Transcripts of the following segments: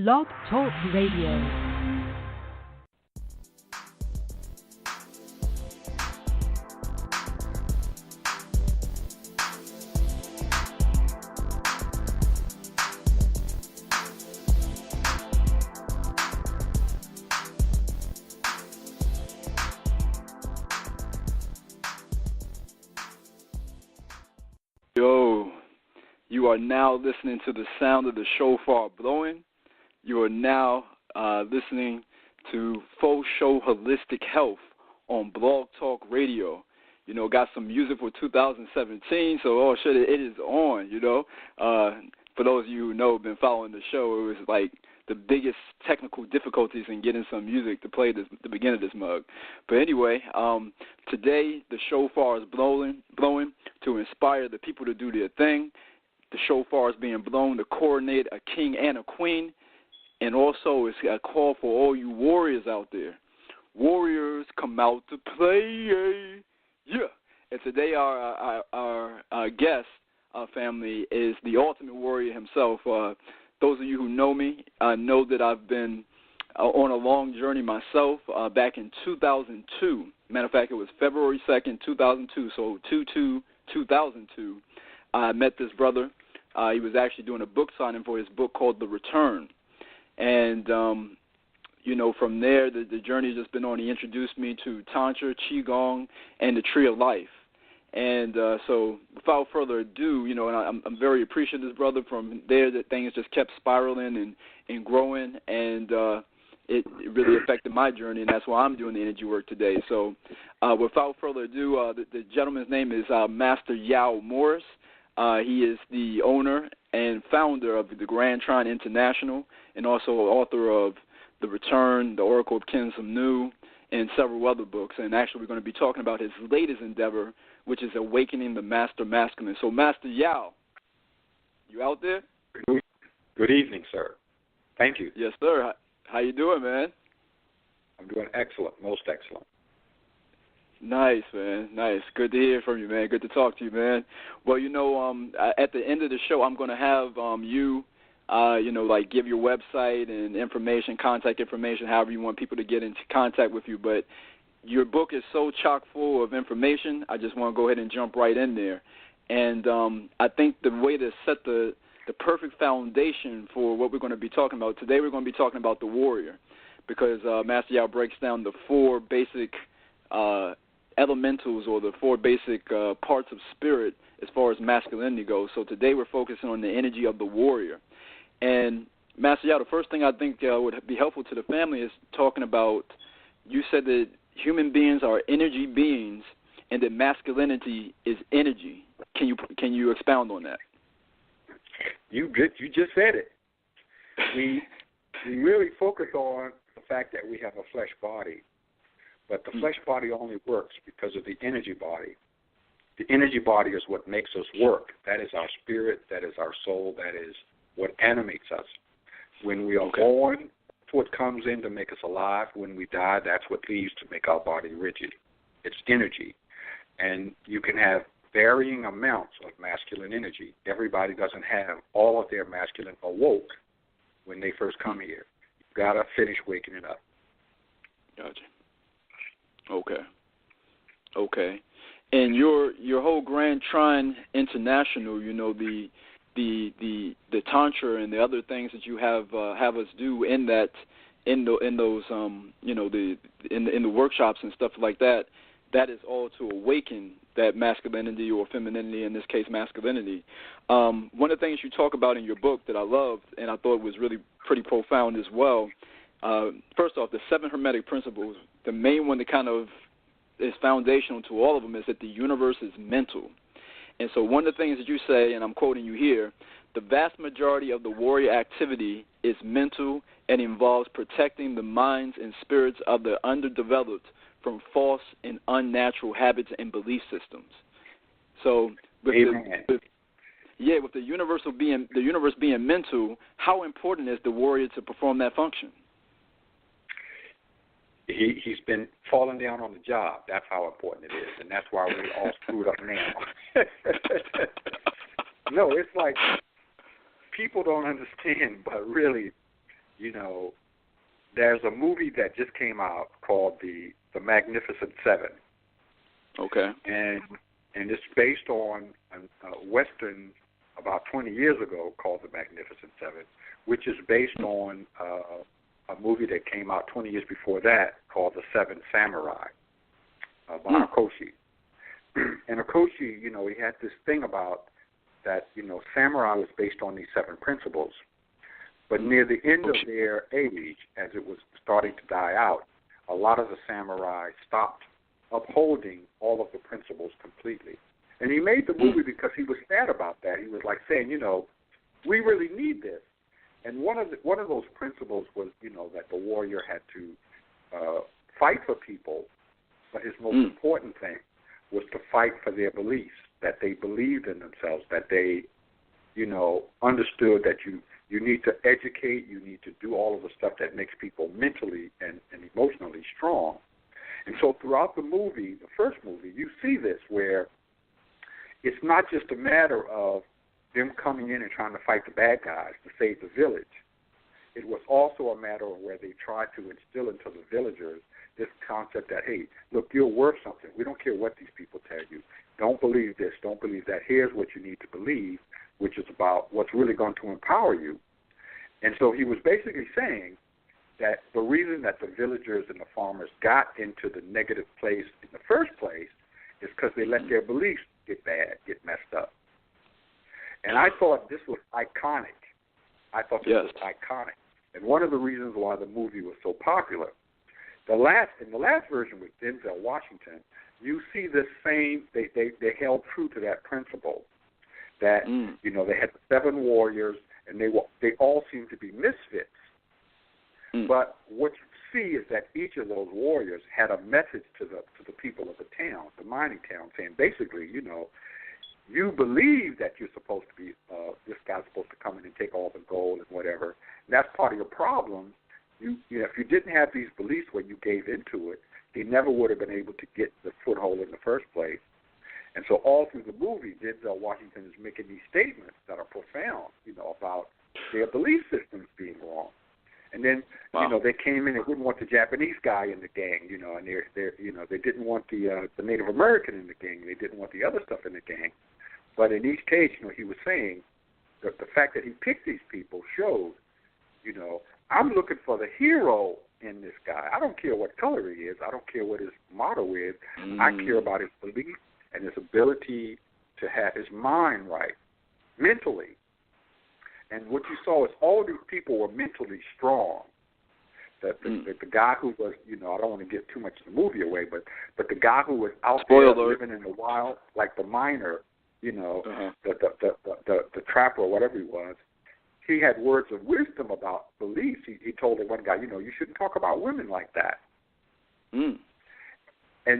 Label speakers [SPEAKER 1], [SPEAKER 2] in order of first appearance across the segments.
[SPEAKER 1] Blog Talk Radio.
[SPEAKER 2] Yo, you are now listening to the sound of the shofar blowing. You are now listening to Faux Show Holistic Health on Blog Talk Radio. You know, got some music for 2017, so oh shit, it is on, you know. For those of you who know, been following the show, it was like the biggest technical difficulties in getting some music to play this, the beginning of this mug. But anyway, today the shofar is blowing to inspire the people to do their thing. The shofar is being blown to coronate a king and a queen, and also it's a call for all you warriors out there. Warriors, come out to play, yeah. And today our guest family is the ultimate warrior himself. Those of you who know me know that I've been on a long journey myself back in 2002. Matter of fact, it was February 2nd, 2002, so 2/2/2002. I met this brother. He was actually doing a book signing for his book called The Return. And, you know, from there, the journey has just been on. He introduced me to Tantra, Qigong, and the Tree of Life. And so without further ado, you know, and I'm very appreciative of this brother. From there, that things just kept spiraling and growing, and it really affected my journey, and that's why I'm doing the energy work today. So without further ado, the gentleman's name is Master Yao Morris. He is the owner and founder of the Grand Trine International, and also author of The Return, The Oracle of Kinsum Nu, and several other books. And actually, we're going to be talking about his latest endeavor, which is Awakening the Master Masculine. So, Master Yao, you out there?
[SPEAKER 3] Good evening, sir. Thank you.
[SPEAKER 2] Yes, sir. How you doing, man?
[SPEAKER 3] I'm doing excellent, most excellent.
[SPEAKER 2] Nice, man. Nice. Good to hear from you, man. Good to talk to you, man. Well, you know, at the end of the show, I'm going to have you, you know, like give your website and information, contact information, however you want people to get into contact with you. But your book is so chock full of information, I just want to go ahead and jump right in there. And I think the way to set the perfect foundation for what we're going to be talking about, today we're going to be talking about the warrior, because Master Yao breaks down the four basic elementals, or the four basic parts of spirit as far as masculinity goes. So today we're focusing on the energy of the warrior. And Master Yao, the first thing I think would be helpful to the family is talking about, you said that human beings are energy beings and that masculinity is energy. Can you expound on that?
[SPEAKER 3] You just said it. We really focus on the fact that we have a flesh body, but the flesh body only works because of the energy body. The energy body is what makes us work. That is our spirit. That is our soul. That is what animates us. When we are born, that's what comes in to make us alive. When we die, that's what leaves to make our body rigid. It's energy. And you can have varying amounts of masculine energy. Everybody doesn't have all of their masculine awoke when they first come here. You've got to finish waking it up.
[SPEAKER 2] Gotcha. Okay. And your whole Grand Trine International, you know, the tantra and the other things that you have us do in those you know, in the workshops and stuff like that, that is all to awaken that masculinity, or femininity, in this case masculinity. One of the things you talk about in your book that I loved and I thought was really pretty profound as well, first off, the 7 Hermetic principles, the main one that kind of is foundational to all of them is that the universe is mental. And so one of the things that you say, and I'm quoting you here, the vast majority of the warrior activity is mental and involves protecting the minds and spirits of the underdeveloped from false and unnatural habits and belief systems. So with the universe being mental, how important is the warrior to perform that function?
[SPEAKER 3] He's been falling down on the job. That's how important it is, and that's why we're all screwed up now. No, it's like people don't understand, but really you know, there's a movie that just came out called The Magnificent Seven.
[SPEAKER 2] Okay.
[SPEAKER 3] And it's based on a Western about 20 years ago called The Magnificent Seven, which is based on a movie that came out 20 years before that called The Seven Samurai by Akoshi. And Akoshi, you know, he had this thing about that, you know, samurai was based on these 7 principles. But near the end of their age, as it was starting to die out, a lot of the samurai stopped upholding all of the principles completely. And he made the movie because he was sad about that. He was like saying, you know, we really need this. And one of those principles was, you know, that the warrior had to fight for people, but his most important thing was to fight for their beliefs, that they believed in themselves, that they, you know, understood that you need to educate, you need to do all of the stuff that makes people mentally and emotionally strong. And so throughout the movie, the first movie, you see this where it's not just a matter of them coming in and trying to fight the bad guys to save the village. It was also a matter of where they tried to instill into the villagers this concept that, hey, look, you're worth something. We don't care what these people tell you. Don't believe this. Don't believe that. Here's what you need to believe, which is about what's really going to empower you. And so he was basically saying that the reason that the villagers and the farmers got into the negative place in the first place is because they let their beliefs get bad, get messed up. And I thought this was iconic. I thought this was iconic. And one of the reasons why the movie was so popular, in the last version with Denzel Washington, you see this same, they held true to that principle that, you know, they had the 7 warriors and they all seemed to be misfits. But what you see is that each of those warriors had a message to the people of the town, the mining town, saying basically, you know, you believe that you're supposed to be, this guy's supposed to come in and take all the gold and whatever. And that's part of your problem. You know, if you didn't have these beliefs where you gave into it, they never would have been able to get the foothold in the first place. And so all through the movie, Denzel Washington is making these statements that are profound, you know, about their belief systems being wrong. And then, you know, they came in, they didn't want the Japanese guy in the gang, you know, and they didn't want the Native American in the gang, they didn't want the other stuff in the gang. But in each case, you know, he was saying that the fact that he picked these people showed, you know, I'm looking for the hero in this guy. I don't care what color he is. I don't care what his motto is. I care about his belief and his ability to have his mind right, mentally. And what you saw is all these people were mentally strong. The guy who was, you know, I don't want to give too much of the movie away, but the guy who was out there living in the wild, like the miner, you know, the trapper or whatever he was, he had words of wisdom about beliefs. He told the one guy, you know, you shouldn't talk about women like that. And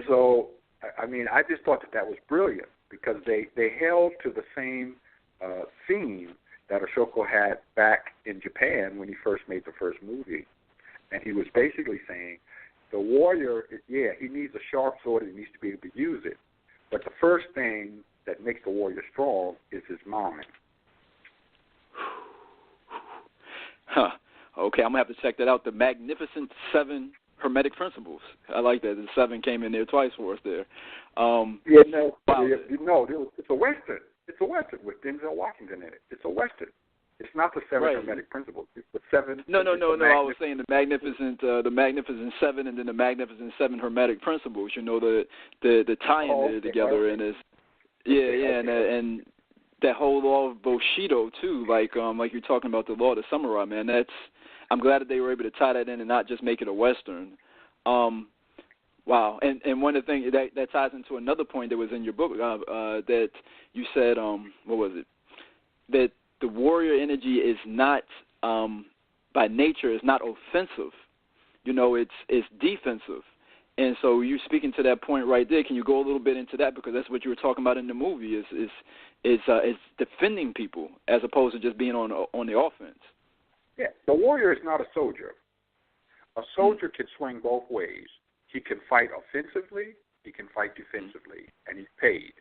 [SPEAKER 3] so, I mean, I just thought that was brilliant because they held to the same theme that Ashoka had back in Japan when he first made the first movie. And he was basically saying the warrior, yeah, he needs a sharp sword and he needs to be able to use it. But the first thing that makes the warrior strong is his mind.
[SPEAKER 2] Huh. Okay, I'm going to have to check that out. The Magnificent 7 Hermetic Principles. I like that. The 7 came in there twice for us there.
[SPEAKER 3] It's a Western. It's a Western with Denzel Washington in it. It's a Western. It's not the 7 Hermetic Principles. It's the 7.
[SPEAKER 2] No. I was saying the Magnificent 7, and then the Magnificent 7 Hermetic Principles. You know, the tie-in together, and it's and that whole law of Bushido too. Like you're talking about the law of the samurai, man. I'm glad that they were able to tie that in and not just make it a Western. Wow, and one of the things that ties into another point that was in your book that you said, what was it? That the warrior energy is not, by nature, is not offensive. You know, it's defensive. And so you're speaking to that point right there. Can you go a little bit into that, because that's what you were talking about in the movie is defending people as opposed to just being on the offense.
[SPEAKER 3] Yeah, the warrior is not a soldier. A soldier can swing both ways. He can fight offensively, he can fight defensively, and he's paid.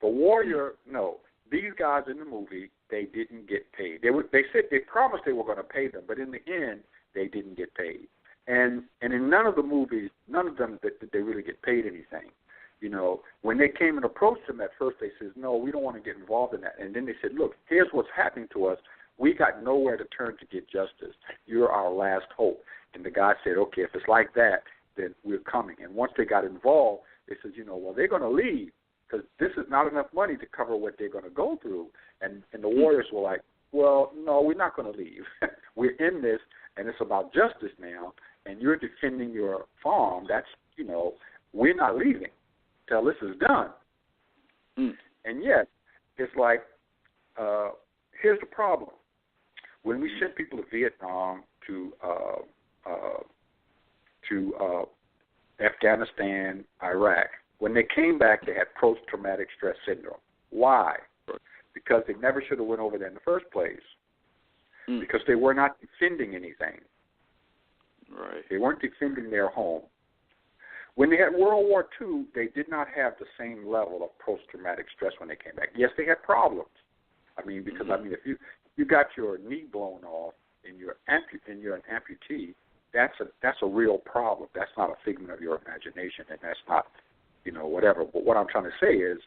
[SPEAKER 3] The warrior, no, these guys in the movie, they didn't get paid. They said they promised they were going to pay them, but in the end, they didn't get paid. And in none of the movies, none of them did they really get paid anything. You know, when they came and approached them at first, they said, no, we don't want to get involved in that. And then they said, look, here's what's happening to us. We got nowhere to turn to get justice. You're our last hope. And the guy said, okay, if it's like that, then we're coming. And once they got involved, they said, you know, well, they're going to leave because this is not enough money to cover what they're going to go through. And the warriors were like, well, no, we're not going to leave. We're in this, and it's about justice now, and you're defending your farm. That's, you know, we're not leaving till this is done. And yet, it's like, here's the problem. When we sent people to Vietnam, to Afghanistan, Iraq, when they came back, they had post-traumatic stress syndrome. Why? Because they never should have went over there in the first place. Because they were not defending anything.
[SPEAKER 2] Right.
[SPEAKER 3] They weren't defending their home. When they had World War II, they did not have the same level of post-traumatic stress when they came back. Yes, they had problems. I mean, because if you got your knee blown off and you're an amputee, that's a real problem. That's not a figment of your imagination, and that's not, you know, whatever. But what I'm trying to say is,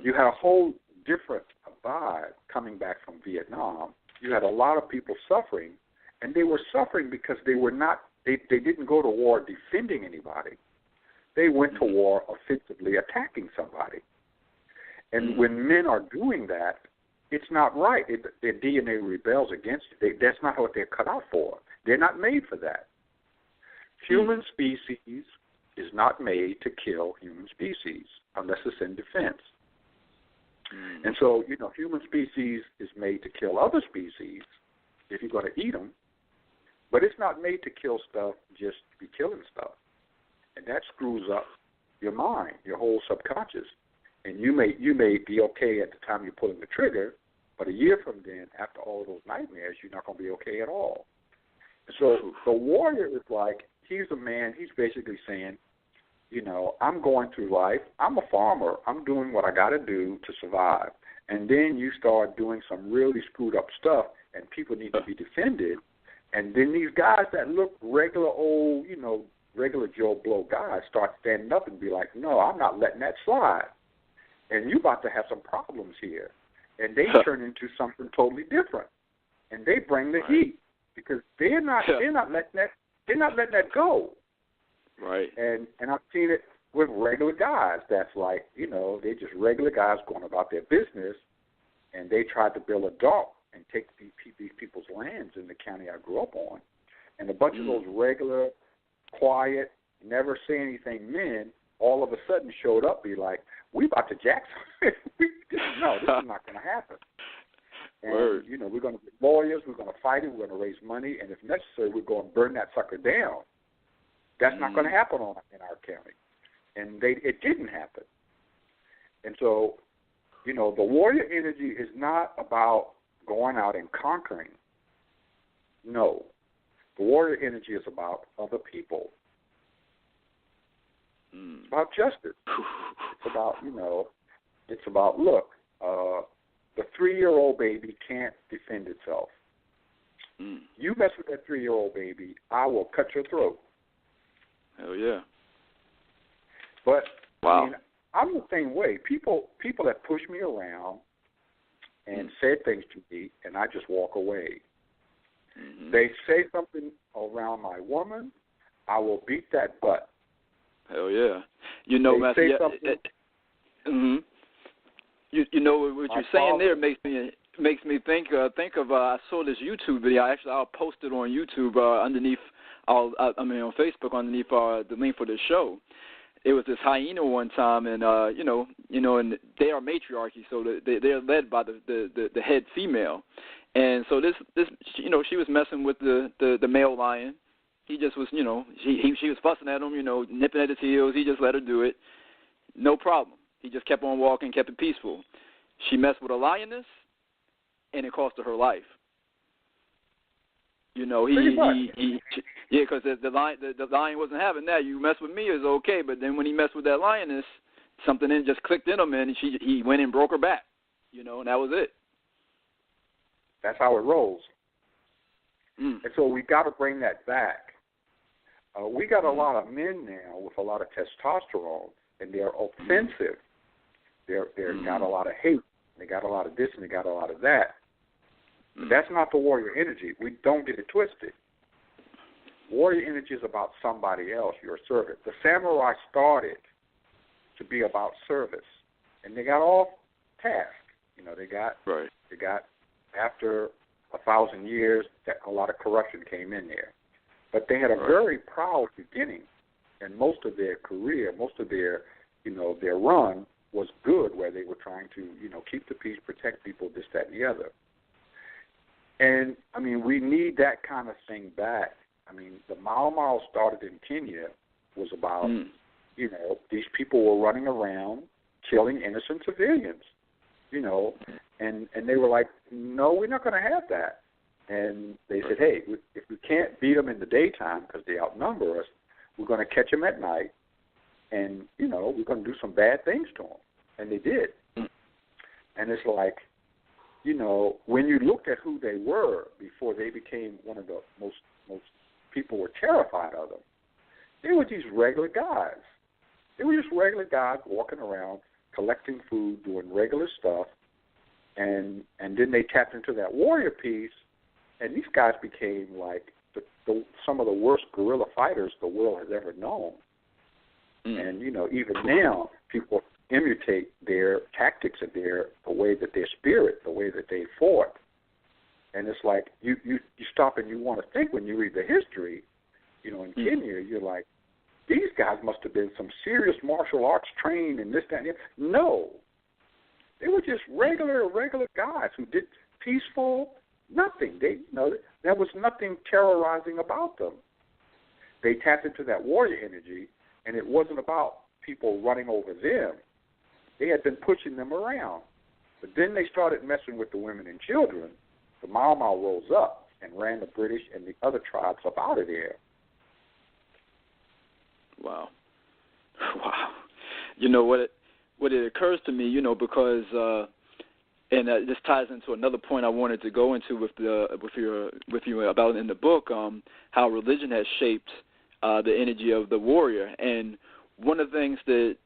[SPEAKER 3] you had a whole different vibe coming back from Vietnam. You had a lot of people suffering, and they were suffering because they were not. They didn't go to war defending anybody. They went to war offensively attacking somebody. And when men are doing that, it's not right. Their DNA rebels against it. That's not what they're cut out for. They're not made for that. Human species is not made to kill human species unless it's in defense. And so, you know, human species is made to kill other species if you're going to eat them, but it's not made to kill stuff just to be killing stuff. And that screws up your mind, your whole subconscious. And you may be okay at the time you're pulling the trigger, but a year from then, after all of those nightmares, you're not going to be okay at all. So the warrior is like, he's a man, he's basically saying, you know, I'm going through life. I'm a farmer. I'm doing what I got to do to survive. And then you start doing some really screwed up stuff, and people need to be defended. And then these guys that look regular old, you know, regular Joe Blow guys start standing up and be like, no, I'm not letting that slide. And you about to have some problems here. And they turn into something totally different. And they bring the heat because they're not letting that go.
[SPEAKER 2] Right.
[SPEAKER 3] And I've seen it with regular guys that's like, you know, they're just regular guys going about their business, and they tried to build a dock and take these people's lands in the county I grew up on. And a bunch of those regular, quiet, never say anything men all of a sudden showed up, be like, we about to jack something. No, this is not going to happen. And, you know, we're going to be lawyers, we're going to fight it, we're going to raise money, and if necessary, we're going to burn that sucker down. That's not going to happen in our county. And it didn't happen. And so, you know, the warrior energy is not about going out and conquering. No. The warrior energy is about other people. It's about justice. It's about, you know, it's about, look, the 3-year-old baby can't defend itself. You mess with that 3-year-old baby, I will cut your throat.
[SPEAKER 2] Hell yeah.
[SPEAKER 3] But,
[SPEAKER 2] wow.
[SPEAKER 3] I mean, I'm the same way. People that push me around and said things to me, and I just walk away. They say something around my woman, I will beat that butt.
[SPEAKER 2] Hell yeah. You know, Master, you know what you're saying there makes me think of I saw this YouTube video. I'll post it on YouTube underneath. On Facebook underneath the link for the show. It was this hyena one time, and and they are matriarchy, so they're led by the head female, and so this she was messing with the male lion. He just was, she was fussing at him, nipping at his heels. He just let her do it, no problem. He just kept on walking, kept it peaceful. She messed with a lioness, and it cost her her life. Because the lion wasn't having that. You mess with me is okay, but then when he messed with that lioness, something just clicked in him, and he went and broke her back. and that was it.
[SPEAKER 3] That's how it rolls.
[SPEAKER 2] Mm.
[SPEAKER 3] And so we got to bring that back. We got a lot of men now with a lot of testosterone, and they're offensive. They're got a lot of hate. They got a lot of this and they got a lot of that. But that's not the warrior energy. We don't get it twisted. Warrior energy is about somebody else, your servant. The samurai started to be about service, and they got off task. They got after 1,000 years that a lot of corruption came in there. But they had a very proud beginning, and most of their career, most of their, their run was good, where they were trying to, keep the peace, protect people, this, that, and the other. And, we need that kind of thing back. The Mau Mau started in Kenya was about, these people were running around killing innocent civilians, and they were like, no, we're not going to have that. And they said, hey, if we can't beat them in the daytime because they outnumber us, we're going to catch them at night, and, we're going to do some bad things to them. And they did. And it's like, when you looked at who they were before they became one of the most people were terrified of them, they were these regular guys. They were just regular guys walking around, collecting food, doing regular stuff, and then they tapped into that warrior piece, and these guys became like some of the worst guerrilla fighters the world has ever known. And, even now, people imitate their tactics and the way that their spirit, the way that they fought. And it's like you stop and you want to think when you read the history, in Kenya, you're like, these guys must have been some serious martial arts trained and this, that, and that. No. They were just regular guys who did peaceful nothing. There was nothing terrorizing about them. They tapped into that warrior energy, and it wasn't about people running over them. They had been pushing them around. But then they started messing with the women and children. The Mau Mau rose up and ran the British and the other tribes up out of there.
[SPEAKER 2] Wow. What it occurs to me, because and this ties into another point I wanted to go into with you about in the book, how religion has shaped the energy of the warrior. And one of the things that,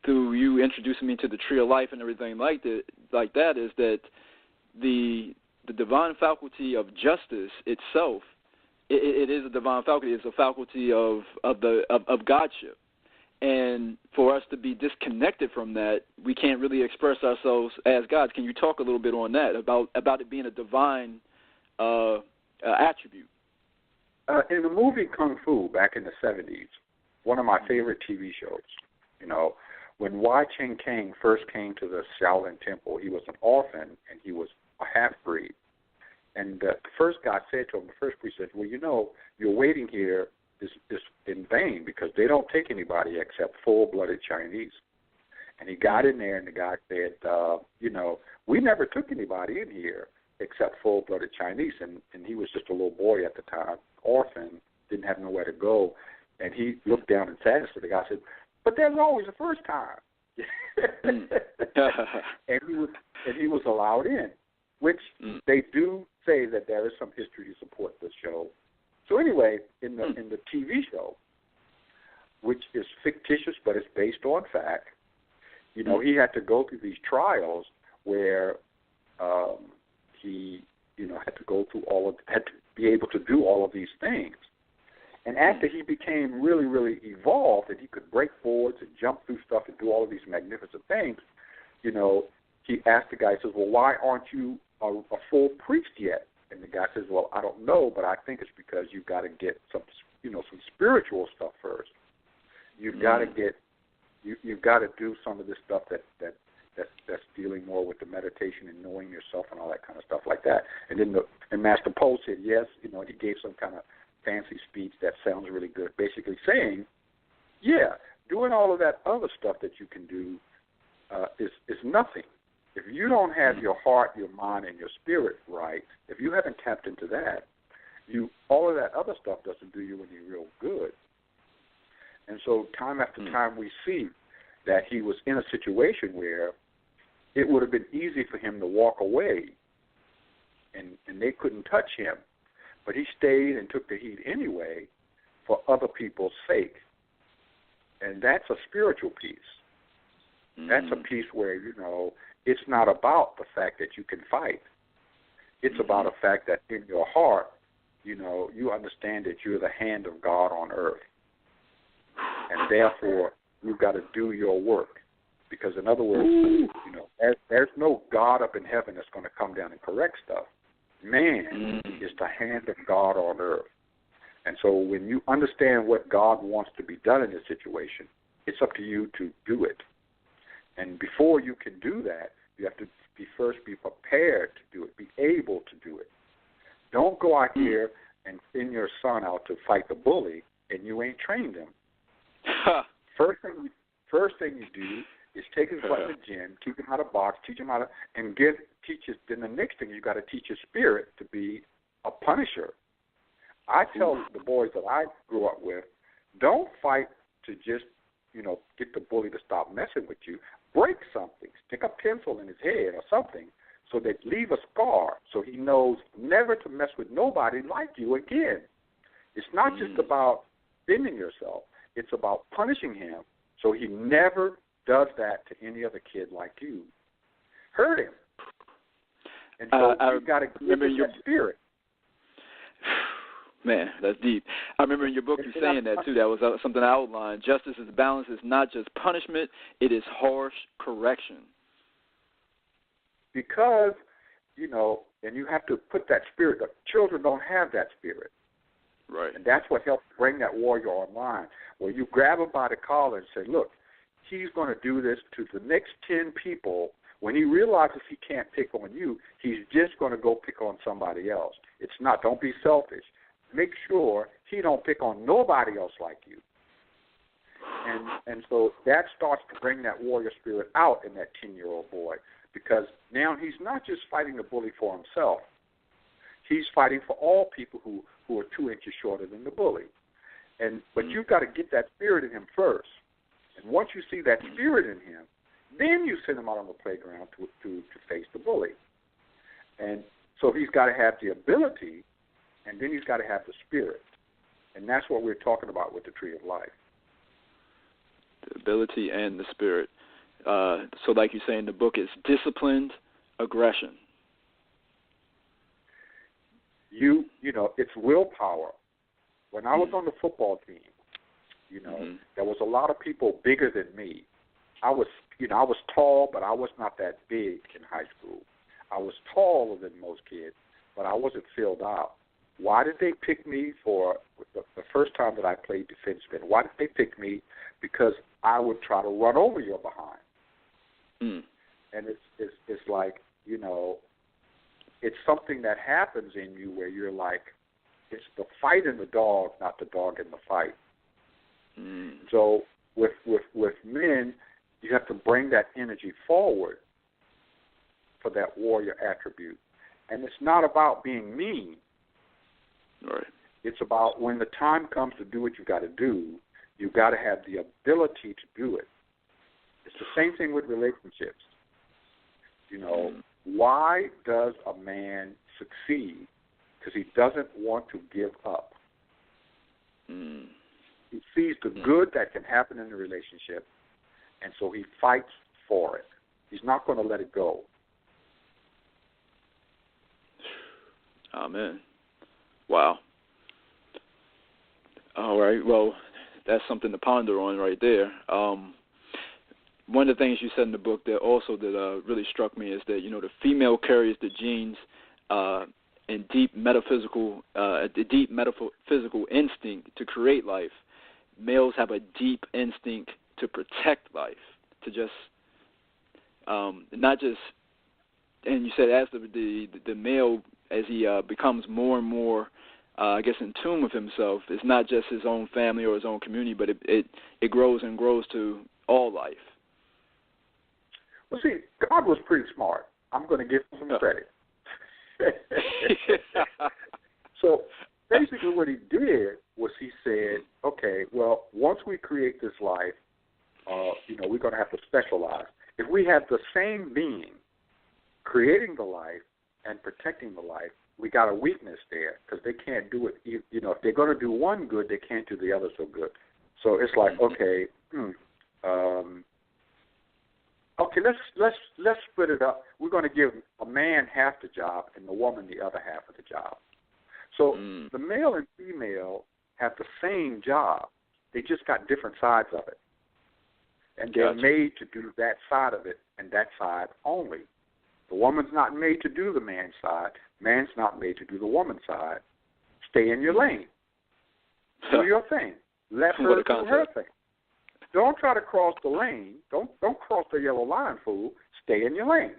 [SPEAKER 2] through you introducing me to the tree of life and everything like that is that the divine faculty of justice itself, it is a divine faculty. It's a faculty of godship. And for us to be disconnected from that, we can't really express ourselves as gods. Can you talk a little bit on that, about it being a divine attribute?
[SPEAKER 3] In the movie Kung Fu back in the 70s, one of my favorite TV shows, when Wai Ching Kang first came to the Shaolin Temple, he was an orphan and he was a half-breed. And the first guy said to him, the first priest said, well, you're waiting here is in vain because they don't take anybody except full-blooded Chinese. And he got in there and the guy said, we never took anybody in here except full-blooded Chinese. And he was just a little boy at the time, orphan, didn't have nowhere to go. And he looked down in sadness at the guy and said, but there's always a first time. and he was allowed in, which they do say that there is some history to support this show. So anyway, in the TV show, which is fictitious but it's based on fact, he had to go through these trials where he had to be able to do all of these things. And after he became really, really evolved and he could break boards and jump through stuff and do all of these magnificent things, he asked the guy, he says, well, why aren't you a full priest yet? And the guy says, well, I don't know, but I think it's because you've got to get some spiritual stuff first. You've got to you've got to do some of this stuff that's dealing more with the meditation and knowing yourself and all that kind of stuff like that. And then Master Po said yes. He gave some kind of fancy speech that sounds really good, basically saying, yeah, doing all of that other stuff that you can do is nothing. If you don't have your heart, your mind, and your spirit right, if you haven't tapped into that, all of that other stuff doesn't do you any real good. And so time after time we see that he was in a situation where it would have been easy for him to walk away, and they couldn't touch him. But he stayed and took the heat anyway for other people's sake. And that's a spiritual peace. That's a peace where, it's not about the fact that you can fight. It's about the fact that in your heart, you understand that you're the hand of God on earth. And therefore, you've got to do your work. Because in other words, there's no God up in heaven that's going to come down and correct stuff. Man is the hand of God on earth. And so when you understand what God wants to be done in this situation, it's up to you to do it. And before you can do that, you have to first be prepared to do it, be able to do it. Don't go out here and send your son out to fight the bully and you ain't trained him. First thing you do is take his butt in the gym, teach him how to box, teach him how to, then the next thing you got to teach his spirit to be a punisher. I tell the boys that I grew up with, don't fight to just, get the bully to stop messing with you. Break something. Stick a pencil in his head or something so that leave a scar so he knows never to mess with nobody like you again. It's not just about bending yourself. It's about punishing him so he never does that to any other kid like you. Hurt him. And so you've got to give him your spirit.
[SPEAKER 2] Man, that's deep. I remember in your book you saying that, too. That was something I outlined. Justice is balance is not just punishment. It is harsh correction. Because,
[SPEAKER 3] and you have to put that spirit. Children don't have that spirit.
[SPEAKER 2] Right.
[SPEAKER 3] And that's what helps bring that warrior online, where you grab him by the collar and say, look, he's going to do this to the next 10 people. When he realizes he can't pick on you, he's just going to go pick on somebody else. It's not, don't be selfish. Make sure he don't pick on nobody else like you. And so that starts to bring that warrior spirit out in that 10-year-old boy, because now he's not just fighting the bully for himself. He's fighting for all people who are 2 inches shorter than the bully. But you've got to get that spirit in him first. And once you see that spirit in him, then you send him out on the playground to face the bully. And so he's got to have the ability, and then he's got to have the spirit. And that's what we're talking about with the Tree of Life.
[SPEAKER 2] The ability and the spirit. So like you say in the book, it's disciplined aggression.
[SPEAKER 3] It's willpower. When I was on the football team, there was a lot of people bigger than me. I was tall, but I was not that big in high school. I was taller than most kids, but I wasn't filled out. Why did they pick me for the first time that I played defenseman? Why did they pick me? Because I would try to run over your behind. And it's like, it's something that happens in you where you're like, it's the fight in the dog, not the dog in the fight. So with men, you have to bring that energy forward for that warrior attribute. And it's not about being mean.
[SPEAKER 2] Right.
[SPEAKER 3] It's about when the time comes to do what you got to do, you've got to have the ability to do it. It's the same thing with relationships. Why does a man succeed? Because he doesn't want to give up. He sees the good that can happen in the relationship, and so he fights for it. He's not going to let it go.
[SPEAKER 2] Amen. Wow. All right. Well, that's something to ponder on right there. One of the things you said in the book that also that really struck me is that the female carries the genes and deep metaphysical instinct to create life. Males have a deep instinct to protect life, to just not just. And you said as the male, as he becomes more and more, in tune with himself, it's not just his own family or his own community, but it grows and grows to all life.
[SPEAKER 3] Well, see, God was pretty smart. I'm going to give him some credit. So basically what he did was he said, okay, well, once we create this life, we're going to have to specialize. if we have the same being creating the life and protecting the life, we got a weakness there because they can't do it. You know, if they're going to do one good, they can't do the other so good. So it's like, okay, let's split it up. We're going to give a man half the job and the woman the other half of the job. So the male and female have the same job. They just got different sides of it. And they're made to do that side of it and that side only. The woman's not made to do the man's side. Man's not made to do the woman's side. Stay in your lane. Do your thing. Let her do her thing. Don't try to cross the lane. Don't cross the yellow line, fool. Stay in your lane.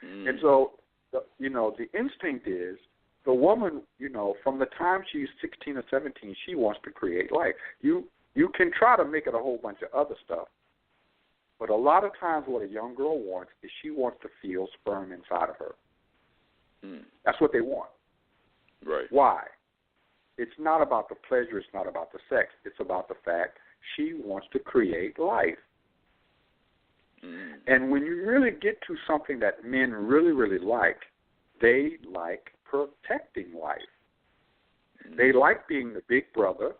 [SPEAKER 3] And so, the instinct is the woman, from the time she's 16 or 17, she wants to create life. You can try to make it a whole bunch of other stuff, but a lot of times what a young girl wants is she wants to feel sperm inside of her. That's what they want.
[SPEAKER 2] Right.
[SPEAKER 3] Why? It's not about the pleasure. It's not about the sex. It's about the fact she wants to create life. And when you really get to something that men really, really like, they like protecting life. They like being the big brother.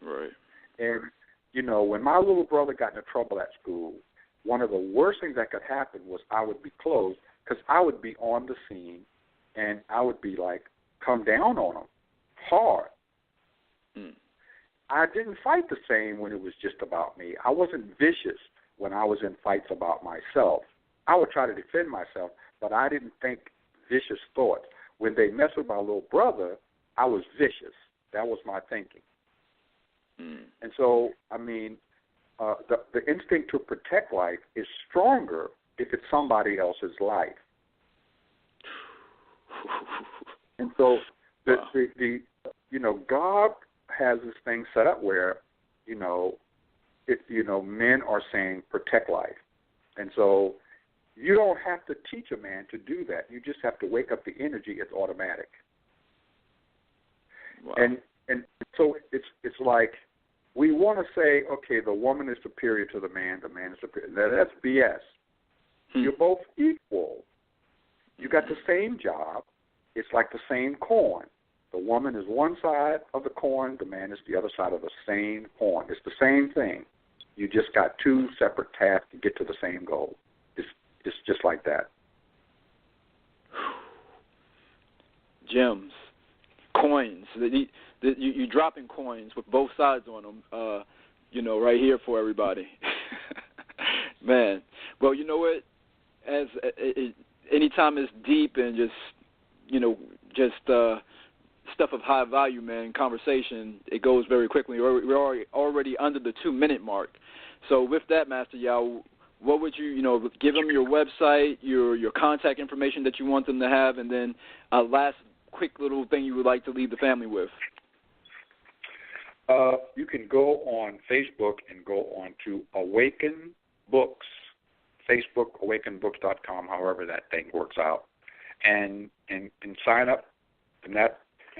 [SPEAKER 2] Right.
[SPEAKER 3] And, when my little brother got into trouble at school, one of the worst things that could happen was I would be closed because I would be on the scene and I would be like, come down on him hard. I didn't fight the same when it was just about me. I wasn't vicious when I was in fights about myself. I would try to defend myself, but I didn't think vicious thoughts. When they messed with my little brother, I was vicious. That was my thinking. And so, the instinct to protect life is stronger if it's somebody else's life. And so, God has this thing set up where, men are saying protect life. And so you don't have to teach a man to do that. You just have to wake up the energy. It's automatic.
[SPEAKER 2] Wow.
[SPEAKER 3] And so it's like we want to say, okay, the woman is superior to the man is superior. That's BS. You're both equal. You got the same job. It's like the same coin. The woman is one side of the coin. The man is the other side of the same coin. It's the same thing. You just got two separate tasks to get to the same goal. It's just like that.
[SPEAKER 2] Gems, coins. You dropping coins with both sides on them. Right here for everybody. Man, well, you know what? As anytime it's deep and just stuff of high value, man, conversation, it goes very quickly. We're already under the 2-minute mark. So with that, Master Yao, what would you, give them your website, your contact information that you want them to have, and then last quick little thing you would like to leave the family with?
[SPEAKER 3] You can go on Facebook and go on to Awaken Books, Facebook, awakenbooks.com, however that thing works out, and sign up and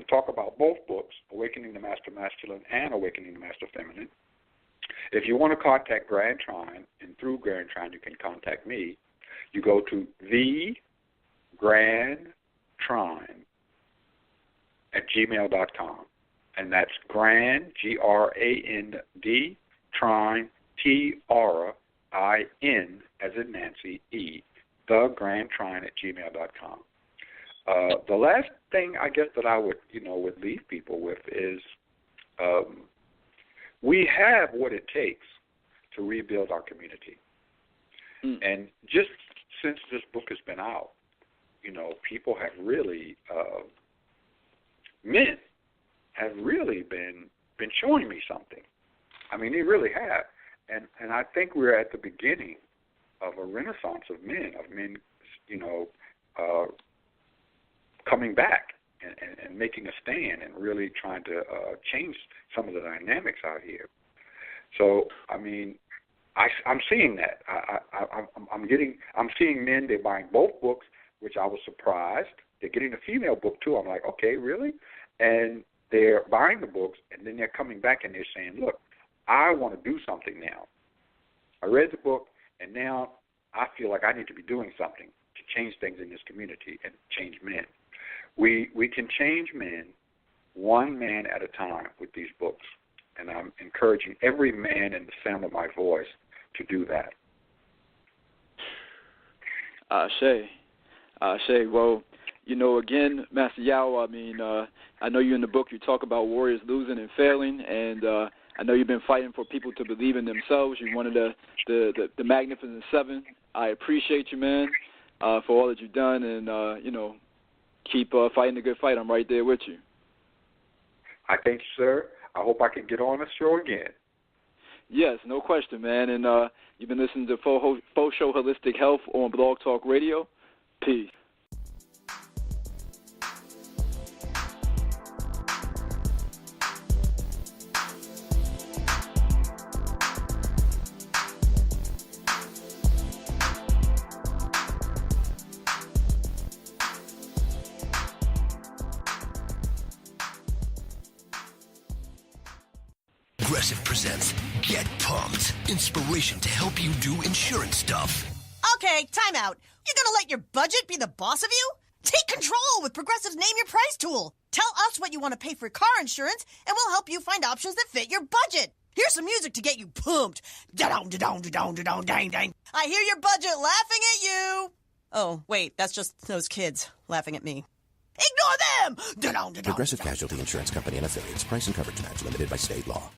[SPEAKER 3] talk about both books, Awakening the Master Masculine and Awakening the Master Feminine. If you want to contact Grand Trine, and through Grand Trine you can contact me, you go to thegrandtrine @gmail.com. And that's Grand, G-R-A-N-D, Trine, T-R-I-N, as in Nancy, E, thegrandtrine @gmail.com. The last thing I guess that I would leave people with is we have what it takes to rebuild our community. And just since this book has been out, people have really, men have really been showing me something. I mean, they really have. And I think we're at the beginning of a renaissance of men, coming back and making a stand and really trying to change some of the dynamics out here. So, I'm seeing that. I'm seeing men, they're buying both books, which I was surprised. They're getting a female book too. I'm like, okay, really? And they're buying the books, and then they're coming back and they're saying, look, I want to do something now. I read the book, And now I feel like I need to be doing something to change things in this community and change men. We can change men one man at a time with these books, and I'm encouraging every man in the sound of my voice to do that.
[SPEAKER 2] Ashe. Well, again, Master Yao, I know you in the book, you talk about warriors losing and failing, and I know you've been fighting for people to believe in themselves. You're one of the Magnificent Seven. I appreciate you, man, for all that you've done, and, keep fighting the good fight. I'm right there with you.
[SPEAKER 3] I thank you, sir. I hope I can get on the show again.
[SPEAKER 2] Yes, no question, man. And you've been listening to Faux Show Holistic Health on Blog Talk Radio. Peace.
[SPEAKER 4] Progressive presents Get Pumped. Inspiration to help you do insurance stuff.
[SPEAKER 5] Okay, time out. You're gonna let your budget be the boss of you? Take control with Progressive's Name Your Price tool. Tell us what you want to pay for car insurance, and we'll help you find options that fit your budget. Here's some music to get you pumped. Da-dong, da-dong, da-dong, da-dong, dang, dang. I hear your budget laughing at you. Oh, wait, that's just those kids laughing at me. Ignore them! Da-dong, da-dong,
[SPEAKER 6] Progressive Casualty Insurance Company and affiliates. Price and coverage match limited by state law.